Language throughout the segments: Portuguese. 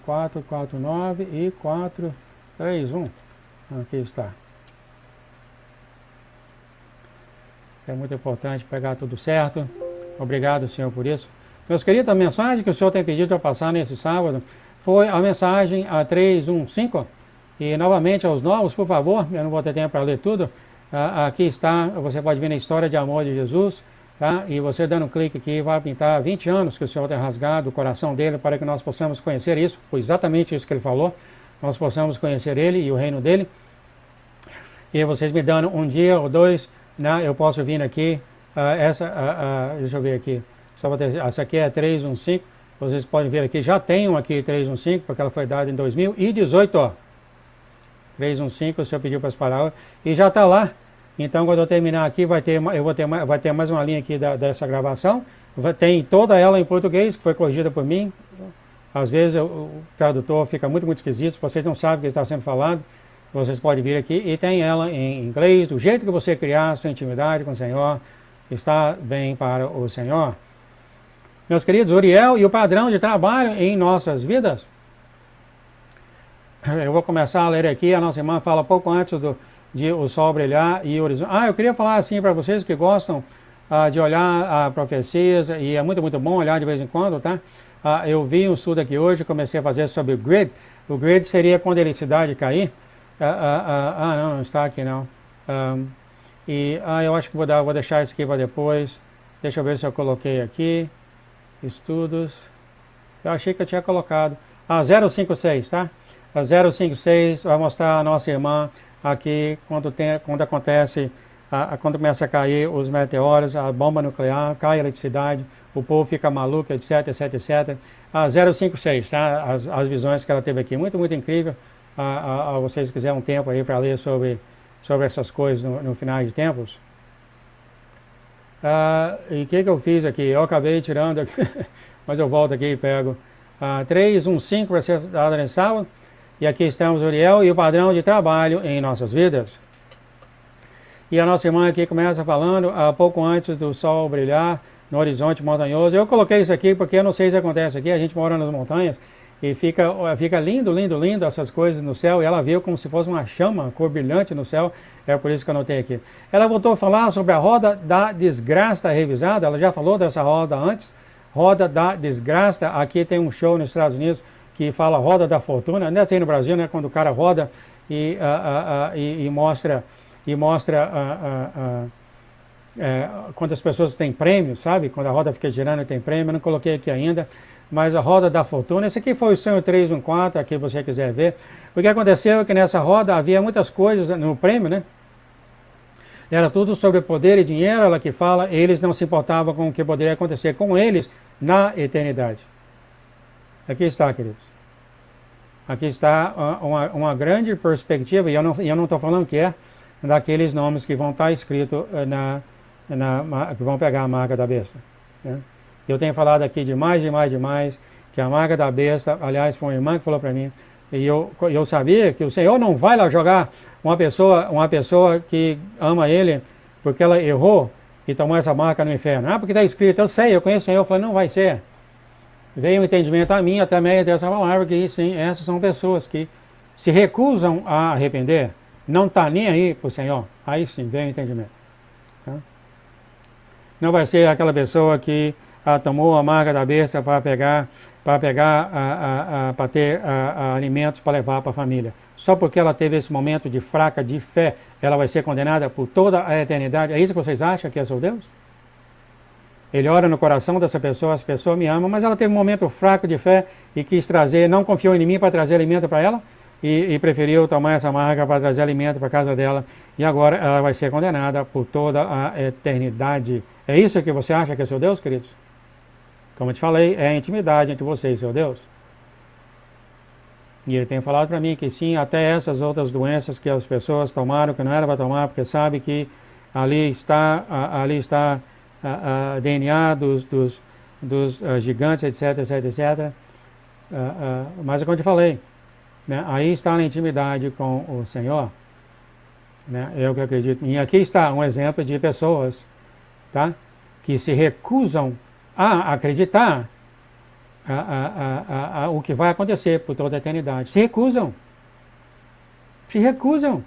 449 e 431. Aqui está. É muito importante pegar tudo certo. Obrigado, Senhor, por isso. Meus queridos, a mensagem que o Senhor tem pedido para passar nesse sábado foi a mensagem a 315. E novamente aos novos, por favor, eu não vou ter tempo para ler tudo. Aqui está, você pode ver na história de amor de Jesus, tá? E você dando um clique aqui vai pintar 20 anos que o Senhor tem rasgado o coração dele para que nós possamos conhecer isso. Foi exatamente isso que ele falou. Nós possamos conhecer ele e o reino dele. E vocês me dando um dia ou dois, né, eu posso vir aqui, deixa eu ver aqui, só ter, essa aqui é 315, vocês podem ver aqui, já tem uma aqui 315, porque ela foi dada em 2018, ó. 315, o senhor pediu para espalhar, e já está lá. Então, quando eu terminar aqui, vai ter mais uma linha aqui dessa gravação, tem toda ela em português, que foi corrigida por mim. Às vezes o tradutor fica muito esquisito, se vocês não sabem o que está sendo falado, vocês podem vir aqui e tem ela em inglês, do jeito que você criar a sua intimidade com o Senhor, está bem para o Senhor. Meus queridos, Uriel e o padrão de trabalho em nossas vidas. Eu vou começar a ler aqui, a nossa irmã fala pouco antes de o sol brilhar e o horizonte. Eu queria falar assim para vocês que gostam de olhar profecias, e é muito bom olhar de vez em quando, tá? Eu vi um estudo aqui hoje, comecei a fazer sobre o grid. O grid seria quando a eletricidade cair. Não está aqui não. Eu acho que vou deixar isso aqui para depois. Deixa eu ver se eu coloquei aqui. Estudos. Eu achei que eu tinha colocado. 056, tá? A 056 vai mostrar a nossa irmã aqui quando acontece, quando começa a cair os meteoros, a bomba nuclear, cai a eletricidade, o povo fica maluco, etc. A 056, tá? As visões que ela teve aqui. Muito incrível. Vocês quiserem um tempo aí para ler sobre essas coisas no final de tempos. E o que eu fiz aqui? Eu acabei tirando aqui, mas eu volto aqui e pego 315 para ser dado nesse sábado. E aqui estamos, Uriel, e o padrão de trabalho em nossas vidas. E a nossa irmã aqui começa falando, pouco antes do sol brilhar no horizonte montanhoso. Eu coloquei isso aqui porque eu não sei se acontece aqui, a gente mora nas montanhas, e fica lindo essas coisas no céu, e ela viu como se fosse uma chama, uma cor brilhante no céu, é por isso que eu anotei aqui. Ela voltou a falar sobre a roda da desgraça revisada, ela já falou dessa roda antes, roda da desgraça. Aqui tem um show nos Estados Unidos que fala roda da fortuna, ainda tem no Brasil, né, quando o cara roda e mostra quantas pessoas têm prêmio, sabe, quando a roda fica girando e tem prêmio. Eu não coloquei aqui ainda, mas a roda da fortuna, esse aqui foi o sonho 314, aqui você quiser ver. O que aconteceu é que nessa roda havia muitas coisas no prêmio, né? Era tudo sobre poder e dinheiro, ela que fala, eles não se importavam com o que poderia acontecer com eles na eternidade. Aqui está, queridos. Aqui está uma grande perspectiva, e eu não estou falando que é daqueles nomes que vão estar escritos que vão pegar a marca da besta, né? Eu tenho falado aqui demais, que a marca da besta, aliás, foi uma irmã que falou para mim, e eu sabia que o Senhor não vai lá jogar uma pessoa que ama Ele, porque ela errou e tomou essa marca no inferno. Porque está escrito, eu sei, eu conheço o Senhor. Eu falei, não vai ser. Veio um entendimento a mim, através dessa palavra, que sim, essas são pessoas que se recusam a arrepender, não está nem aí para o Senhor. Aí sim, veio o entendimento. Tá? Não vai ser aquela pessoa que tomou a marca da besta para ter alimentos para levar para a família. Só porque ela teve esse momento de fraca de fé, ela vai ser condenada por toda a eternidade. É isso que vocês acham que é seu Deus? Ele ora no coração dessa pessoa, essa pessoa me ama, mas ela teve um momento fraco de fé e quis trazer, não confiou em mim para trazer alimento para ela, e preferiu tomar essa marca para trazer alimento para a casa dela, e agora ela vai ser condenada por toda a eternidade. É isso que você acha que é seu Deus, queridos? Como eu te falei, é a intimidade entre você e seu Deus. E ele tem falado para mim que sim, até essas outras doenças que as pessoas tomaram, que não era para tomar, porque sabe que ali está DNA dos gigantes, etc. Mas é como eu te falei, né? Aí está na intimidade com o Senhor, né? Eu que acredito. E aqui está um exemplo de pessoas, tá? Que se recusam a acreditar o que vai acontecer por toda a eternidade. Se recusam. Se recusam.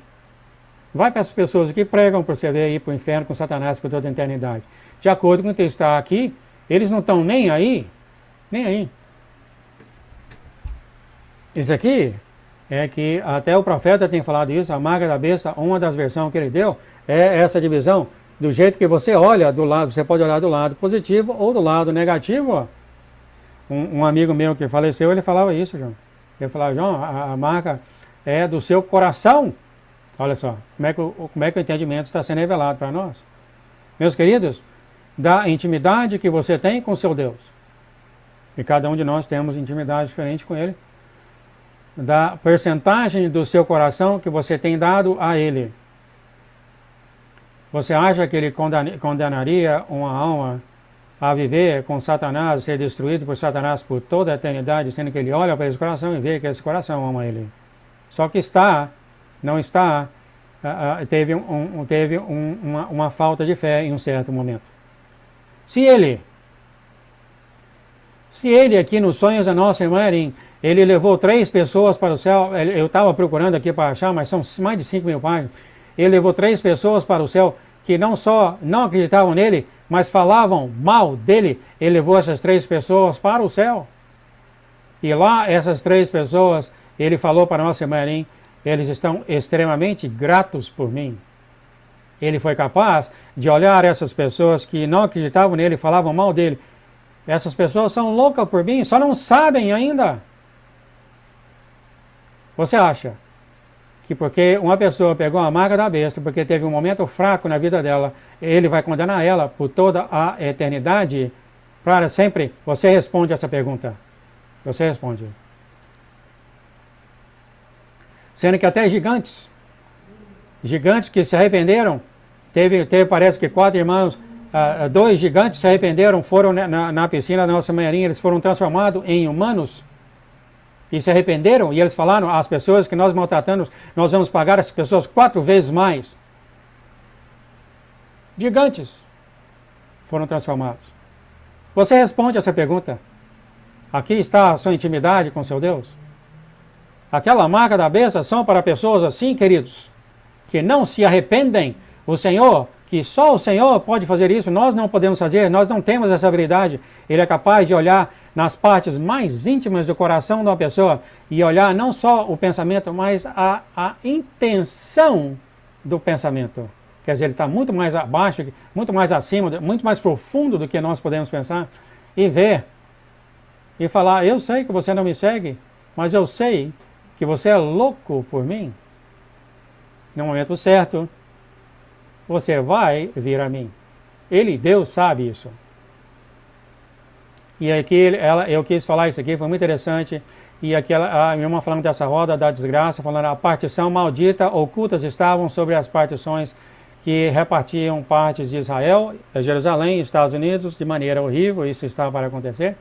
Vai para essas pessoas que pregam para você ver ir para o inferno com Satanás por toda a eternidade. De acordo com o que está aqui, eles não estão nem aí. Nem aí. Isso aqui é que até o profeta tem falado isso, a marca da besta, uma das versões que ele deu, é essa divisão, do jeito que você olha do lado, você pode olhar do lado positivo ou do lado negativo. Ó. Um amigo meu que faleceu, ele falava isso, João. Ele falava, João, a marca é do seu coração. Olha só, como é que o entendimento está sendo revelado para nós. Meus queridos, da intimidade que você tem com o seu Deus, e cada um de nós temos intimidade diferente com Ele, da percentagem do seu coração que você tem dado a Ele. Você acha que Ele condenaria uma alma a viver com Satanás, ser destruído por Satanás por toda a eternidade, sendo que Ele olha para esse coração e vê que esse coração ama Ele? Só que não está, teve uma falta de fé em um certo momento. Se ele aqui nos sonhos da nossa irmã Erin, ele levou 3 pessoas para o céu, eu estava procurando aqui para achar, mas são mais de 5.000 páginas, ele levou 3 pessoas para o céu que não só não acreditavam nele, mas falavam mal dele, ele levou essas 3 pessoas para o céu. E lá, essas 3 pessoas, ele falou para a nossa irmã Erin, eles estão extremamente gratos por mim. Ele foi capaz de olhar essas pessoas que não acreditavam nele, falavam mal dele. Essas pessoas são loucas por mim, só não sabem ainda. Você acha que porque uma pessoa pegou a marca da besta, porque teve um momento fraco na vida dela, ele vai condenar ela por toda a eternidade, para sempre? Você responde essa pergunta. Você responde. Sendo que até gigantes que se arrependeram, parece que 4 irmãos, 2 gigantes se arrependeram, foram na piscina da nossa manhãrinha, eles foram transformados em humanos, e se arrependeram, e eles falaram, as pessoas que nós maltratamos, nós vamos pagar essas pessoas 4 vezes mais. Gigantes foram transformados. Você responde essa pergunta. Aqui está a sua intimidade com seu Deus. Aquela marca da besta são para pessoas assim, queridos, que não se arrependem. O Senhor, que só o Senhor pode fazer isso, nós não podemos fazer, nós não temos essa habilidade. Ele é capaz de olhar nas partes mais íntimas do coração de uma pessoa e olhar não só o pensamento, mas a intenção do pensamento. Quer dizer, ele está muito mais abaixo, muito mais acima, muito mais profundo do que nós podemos pensar e ver e falar, eu sei que você não me segue, mas eu sei que você é louco por mim. No momento certo, você vai vir a mim. Deus sabe isso. E aqui eu quis falar isso aqui, foi muito interessante. E aqui a minha irmã falando dessa roda da desgraça, falando a partição maldita, ocultas estavam sobre as partições que repartiam partes de Israel, Jerusalém e Estados Unidos, de maneira horrível, isso está para acontecer.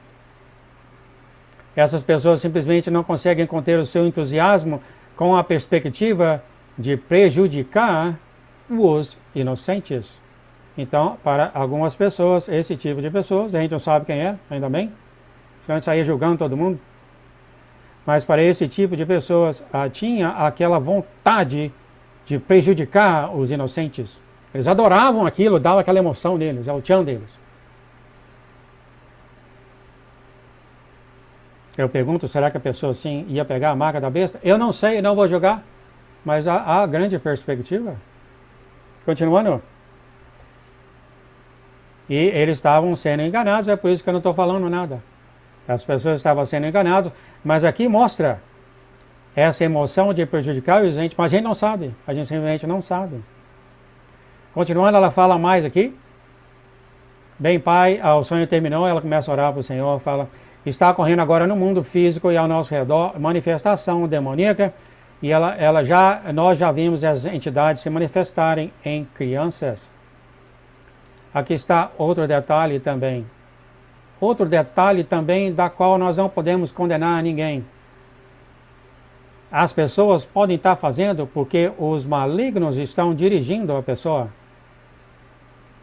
Essas pessoas simplesmente não conseguem conter o seu entusiasmo com a perspectiva de prejudicar os inocentes. Então, para algumas pessoas, esse tipo de pessoas, a gente não sabe quem é, ainda bem, senão a gente saía julgando todo mundo, mas para esse tipo de pessoas, tinha aquela vontade de prejudicar os inocentes. Eles adoravam aquilo, dava aquela emoção neles, é o tchan deles. Eu pergunto, será que a pessoa assim ia pegar a marca da besta? Eu não sei, não vou julgar, mas há grande perspectiva. Continuando. E eles estavam sendo enganados, é por isso que eu não estou falando nada. As pessoas estavam sendo enganadas, mas aqui mostra essa emoção de prejudicar os entes, mas a gente não sabe, a gente simplesmente não sabe. Continuando, ela fala mais aqui. Bem, Pai, o sonho terminou, ela começa a orar para o Senhor, fala, está ocorrendo agora no mundo físico e ao nosso redor manifestação demoníaca, e nós já vimos as entidades se manifestarem em crianças. Aqui está outro detalhe também. Outro detalhe também da qual nós não podemos condenar ninguém. As pessoas podem estar fazendo porque os malignos estão dirigindo a pessoa.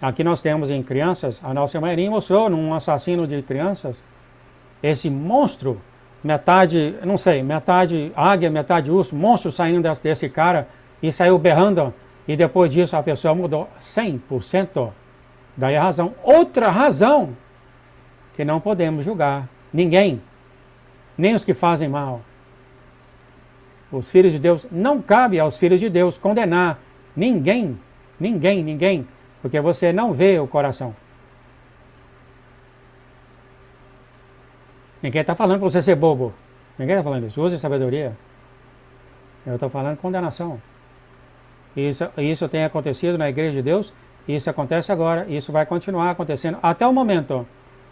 Aqui nós temos em crianças, a nossa irmã Erin mostrou num assassino de crianças, esse monstro, metade, não sei, metade águia, metade urso, monstro saindo desse cara e saiu berrando, e depois disso a pessoa mudou 100%. Daí a razão. Outra razão que não podemos julgar ninguém, nem os que fazem mal. Os filhos de Deus, não cabe aos filhos de Deus condenar ninguém, porque você não vê o coração. Ninguém está falando para você ser bobo. Ninguém está falando isso. Use sabedoria. Eu estou falando condenação. Isso tem acontecido na igreja de Deus, isso acontece agora, isso vai continuar acontecendo até o momento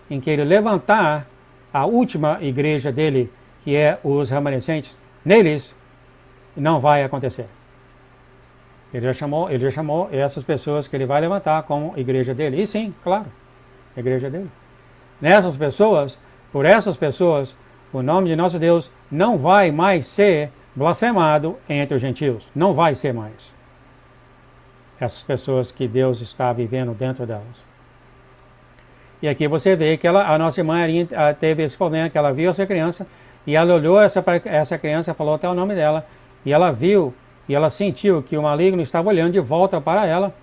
em que ele levantar a última igreja dele, que é os remanescentes. Neles não vai acontecer. Ele já chamou essas pessoas que ele vai levantar como igreja dele. E sim, claro, a igreja dele. Nessas pessoas, por essas pessoas, o nome de nosso Deus não vai mais ser blasfemado entre os gentios. Não vai ser mais. Essas pessoas que Deus está vivendo dentro delas. E aqui você vê que a nossa irmã teve esse problema, que ela viu essa criança, e ela olhou essa criança, falou até o nome dela, e ela viu, e ela sentiu que o maligno estava olhando de volta para ela,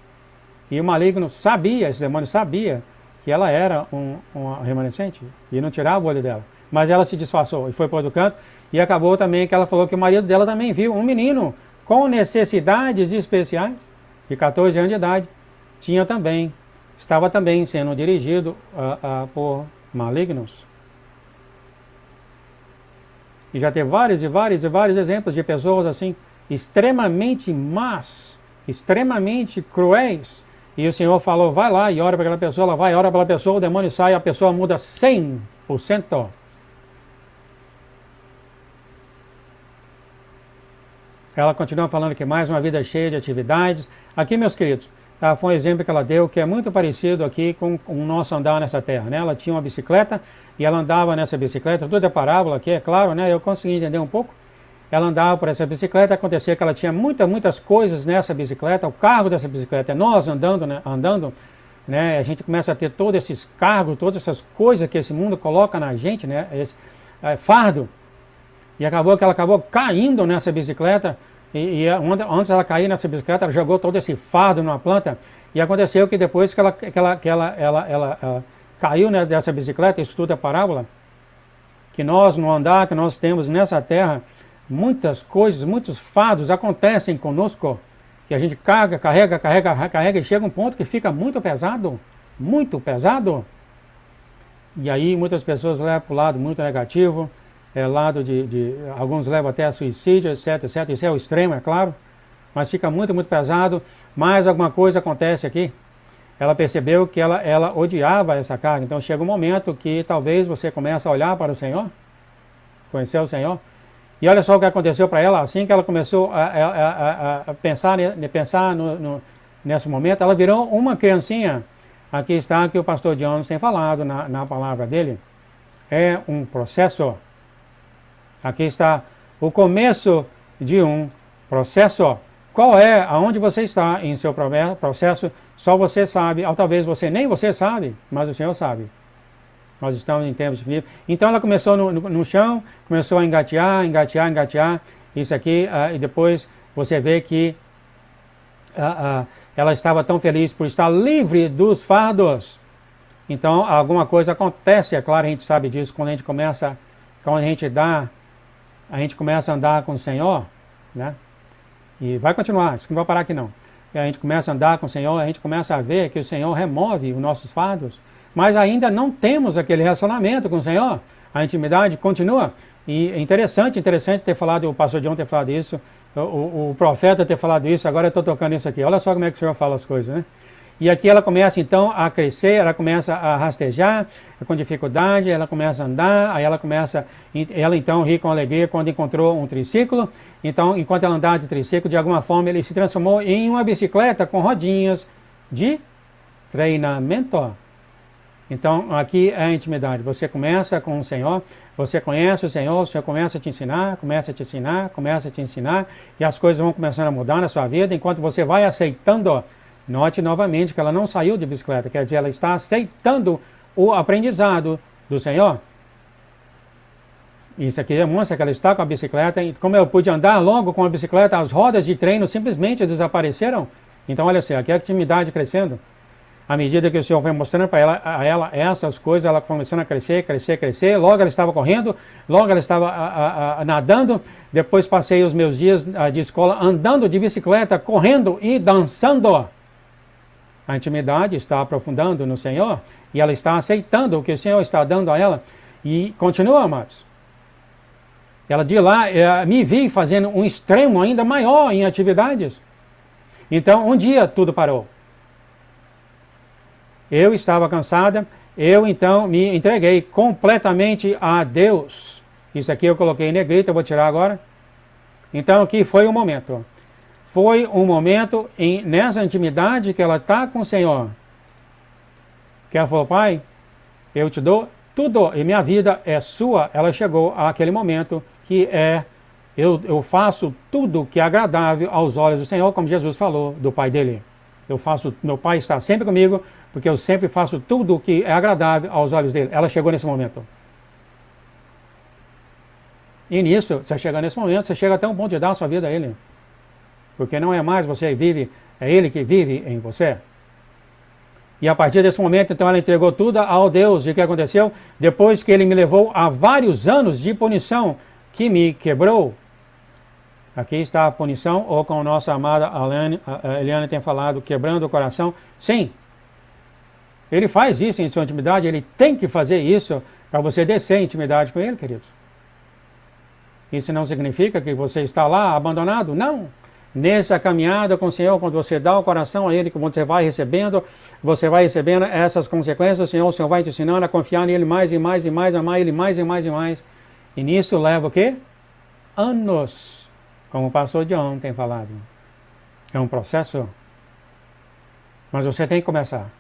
e o maligno sabia, esse demônio sabia, que ela era uma remanescente, e não tirava o olho dela. Mas ela se disfarçou e foi para outro canto, e acabou também que ela falou que o marido dela também viu um menino com necessidades especiais, de 14 anos de idade, estava também sendo dirigido por malignos. E já teve vários exemplos de pessoas assim, extremamente más, extremamente cruéis. E o Senhor falou, vai lá e ora para aquela pessoa, ela vai, ora para aquela pessoa, o demônio sai, a pessoa muda 100%. Ela continua falando que mais uma vida cheia de atividades. Aqui, meus queridos, foi um exemplo que ela deu, que é muito parecido aqui com o nosso andar nessa terra. Né? Ela tinha uma bicicleta e ela andava nessa bicicleta, tudo é parábola aqui, é claro, né? Eu consegui entender um pouco. Ela andava por essa bicicleta, acontecia que ela tinha muitas coisas nessa bicicleta, o carro dessa bicicleta, nós andando, né? A gente começa a ter todos esses cargos, todas essas coisas que esse mundo coloca na gente, né? Esse fardo. E acabou que ela acabou caindo nessa bicicleta, e antes ela cair nessa bicicleta, ela jogou todo esse fardo numa planta, e aconteceu que depois que ela caiu, né, dessa bicicleta, isso tudo é parábola, que nós no andar que nós temos nessa terra, muitas coisas, muitos fardos acontecem conosco, que a gente carrega, e chega um ponto que fica muito pesado, e aí muitas pessoas levam para o lado muito negativo, lado alguns levam até a suicídio, etc, isso é o extremo, é claro, mas fica muito pesado. Mais alguma coisa acontece aqui. Ela percebeu que ela odiava essa carga, então chega um momento que talvez você comece a olhar para o Senhor, conhecer o Senhor, e olha só o que aconteceu para ela, assim que ela começou a pensar nesse momento, ela virou uma criancinha. Aqui está que o pastor Jones tem falado na palavra dele, é um processo. Aqui está o começo de um processo. Qual é, aonde você está em seu processo? Só você sabe, ou talvez nem você sabe, mas o Senhor sabe. Nós estamos em tempos de vida. Então ela começou no chão, começou a engatear, isso aqui, e depois você vê que ela estava tão feliz por estar livre dos fardos. Então alguma coisa acontece, é claro, a gente sabe disso, quando a gente começa a andar com o Senhor, né? E vai continuar, isso não vai parar aqui não. E a gente começa a andar com o Senhor, a gente começa a ver que o Senhor remove os nossos fardos, mas ainda não temos aquele relacionamento com o Senhor, a intimidade continua. E é interessante ter falado, o pastor John ter falado isso, o profeta ter falado isso, agora eu estou tocando isso aqui. Olha só como é que o Senhor fala as coisas, né? E aqui ela começa então a crescer, ela começa a rastejar com dificuldade, ela começa a andar, aí ela então ri com alegria quando encontrou um triciclo. Então, enquanto ela andava de triciclo, de alguma forma ele se transformou em uma bicicleta com rodinhas de treinamento. Então, aqui é a intimidade. Você começa com o Senhor, você conhece o Senhor começa a te ensinar, e as coisas vão começando a mudar na sua vida, enquanto você vai aceitando. Note novamente que ela não saiu de bicicleta, quer dizer, ela está aceitando o aprendizado do Senhor. Isso aqui demonstra que ela está com a bicicleta. E como eu pude andar logo com a bicicleta, as rodas de treino simplesmente desapareceram. Então, olha assim, aqui a intimidade crescendo. À medida que o Senhor vai mostrando para ela essas coisas, ela começando a crescer, crescer, crescer. Logo ela estava correndo, logo ela estava nadando. Depois passei os meus dias de escola andando de bicicleta, correndo e dançando. A intimidade está aprofundando no Senhor e ela está aceitando o que o Senhor está dando a ela. E continua, amados. Ela de lá me vi fazendo um extremo ainda maior em atividades. Então, um dia tudo parou. Eu estava cansada, eu então me entreguei completamente a Deus. Isso aqui eu coloquei em negrito, eu vou tirar agora. Então, aqui foi o momento. Foi um momento nessa intimidade que ela está com o Senhor. Que ela falou, Pai, eu te dou tudo e minha vida é sua. Ela chegou àquele momento que eu faço tudo que é agradável aos olhos do Senhor, como Jesus falou do Pai dele. Meu Pai está sempre comigo, porque eu sempre faço tudo o que é agradável aos olhos dele. Ela chegou nesse momento. E nisso, você chega nesse momento, você chega até um ponto de dar a sua vida a ele. Porque não é mais você que vive, é ele que vive em você. E a partir desse momento, então, ela entregou tudo ao Deus. E o que aconteceu? Depois que ele me levou a vários anos de punição, que me quebrou. Aqui está a punição, ou como nossa amada Eliane tem falado, quebrando o coração. Sim, ele faz isso em sua intimidade, ele tem que fazer isso para você descer em intimidade com ele, queridos. Isso não significa que você está lá abandonado, não. Nessa caminhada com o Senhor, quando você dá o coração a ele, que você vai recebendo essas consequências, o Senhor vai te ensinando a confiar nele mais e mais e mais, amar ele mais e mais e mais. E nisso leva o quê? Anos. Como o pastor John tem falado. É um processo. Mas você tem que começar.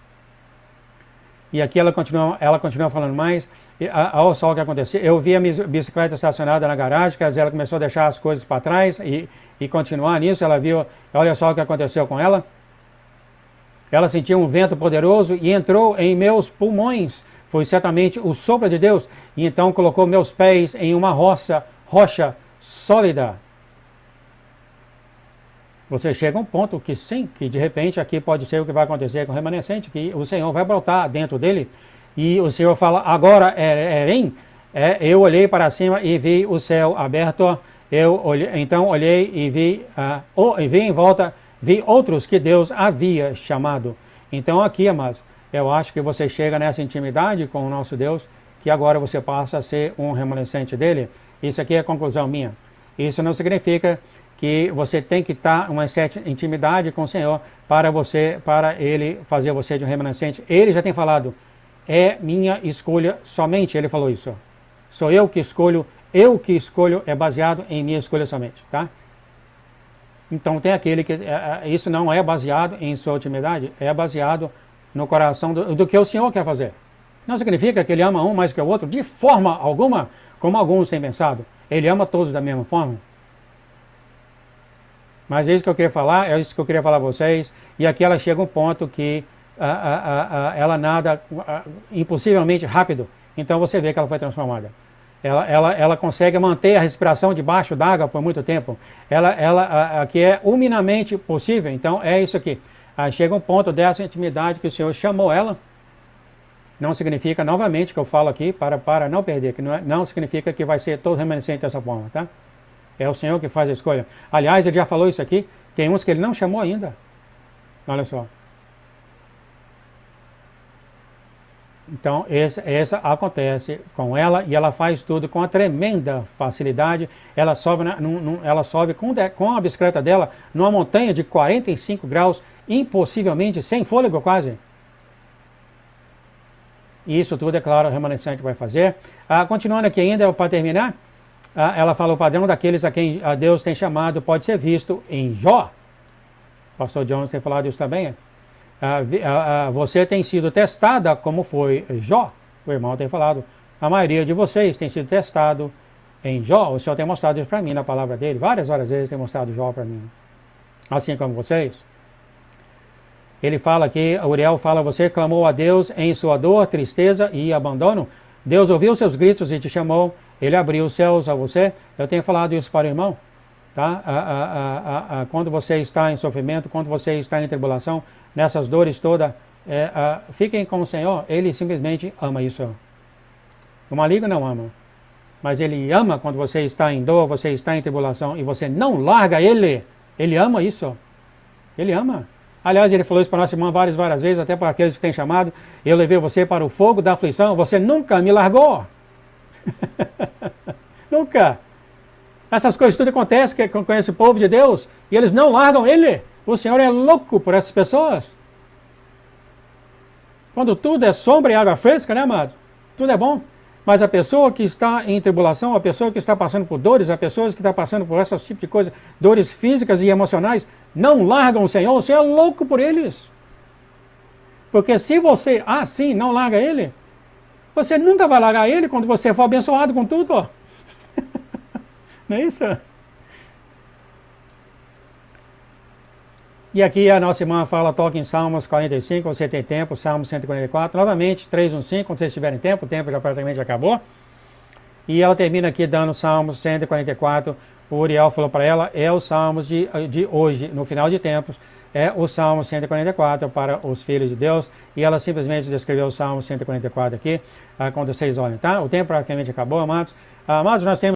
E aqui ela continua falando mais. Olha só o que aconteceu. Eu vi a minha bicicleta estacionada na garagem, quer dizer, ela começou a deixar as coisas para trás e continuar nisso. Ela viu, olha só o que aconteceu com ela. Ela sentiu um vento poderoso e entrou em meus pulmões. Foi certamente o sopro de Deus. E então colocou meus pés em uma rocha sólida. Você chega a um ponto que sim, que de repente aqui pode ser o que vai acontecer com o remanescente, que o Senhor vai brotar dentro dele. E o Senhor fala, agora, eu olhei para cima e vi o céu aberto. Então olhei e vi em volta, vi outros que Deus havia chamado. Então aqui, amados, eu acho que você chega nessa intimidade com o nosso Deus, que agora você passa a ser um remanescente dele. Isso aqui é a conclusão minha. Isso não significa que você tem que estar em uma certa intimidade com o Senhor para ele fazer você de um remanescente. Ele já tem falado, é minha escolha somente, ele falou isso. Sou eu que escolho é baseado em minha escolha somente, tá? Então tem aquele que, isso não é baseado em sua intimidade, é baseado no coração do que o Senhor quer fazer. Não significa que ele ama um mais que o outro, de forma alguma, como alguns têm pensado. Ele ama todos da mesma forma. Mas é isso que eu queria falar, é isso que eu queria falar para vocês. E aqui ela chega a um ponto que ela nada impossivelmente rápido. Então você vê que ela foi transformada. Ela consegue manter a respiração debaixo d'água por muito tempo. Que é humanamente possível. Então é isso aqui. Chega um ponto dessa intimidade que o Senhor chamou ela. Não significa, novamente, que eu falo aqui, para não perder, que não significa que vai ser todo remanescente dessa forma, tá? É o Senhor que faz a escolha. Aliás, ele já falou isso aqui, tem uns que ele não chamou ainda. Olha só. Então, essa acontece com ela e ela faz tudo com uma tremenda facilidade. Ela sobe com a bicicleta dela numa montanha de 45 graus, impossivelmente, sem fôlego quase. E isso tudo, é claro, o remanescente vai fazer. Continuando aqui ainda, para terminar, ela fala, o padrão daqueles a quem Deus tem chamado pode ser visto em Jó. O pastor Jones tem falado isso também. Você tem sido testada como foi Jó. O irmão tem falado. A maioria de vocês tem sido testado em Jó. O Senhor tem mostrado isso para mim na palavra dele. Várias vezes tem mostrado Jó para mim. Assim como vocês. Ele fala aqui, Uriel fala, você clamou a Deus em sua dor, tristeza e abandono. Deus ouviu seus gritos e te chamou. Ele abriu os céus a você. Eu tenho falado isso para o irmão. Tá? Quando você está em sofrimento, quando você está em tribulação, nessas dores todas, fiquem com o Senhor. Ele simplesmente ama isso. O maligno não ama. Mas ele ama quando você está em dor, você está em tribulação e você não larga ele. Ele ama isso. Ele ama. Aliás, ele falou isso para nossa irmã várias vezes, até para aqueles que têm chamado. Eu levei você para o fogo da aflição, você nunca me largou. Nunca. Essas coisas tudo acontecem com esse povo de Deus e eles não largam ele. O Senhor é louco por essas pessoas. Quando tudo é sombra e água fresca, né, amado? Tudo é bom. Mas a pessoa que está em tribulação, a pessoa que está passando por dores, a pessoa que está passando por esse tipo de coisa, dores físicas e emocionais, não largam o Senhor é louco por eles. Porque se você, sim, não larga ele, você nunca vai largar ele quando você for abençoado com tudo, ó. Não é isso? E aqui a nossa irmã fala, toque em Salmos 45, você tem tempo, Salmos 144, novamente, 315, quando vocês tiverem tempo, o tempo já praticamente acabou. E ela termina aqui dando Salmos 144, o Uriel falou para ela, é o Salmos de hoje, no final de tempos, é o Salmo 144 para os filhos de Deus, e ela simplesmente descreveu o Salmo 144 aqui, quando vocês olhem, tá? O tempo praticamente acabou, amados. Amados, nós temos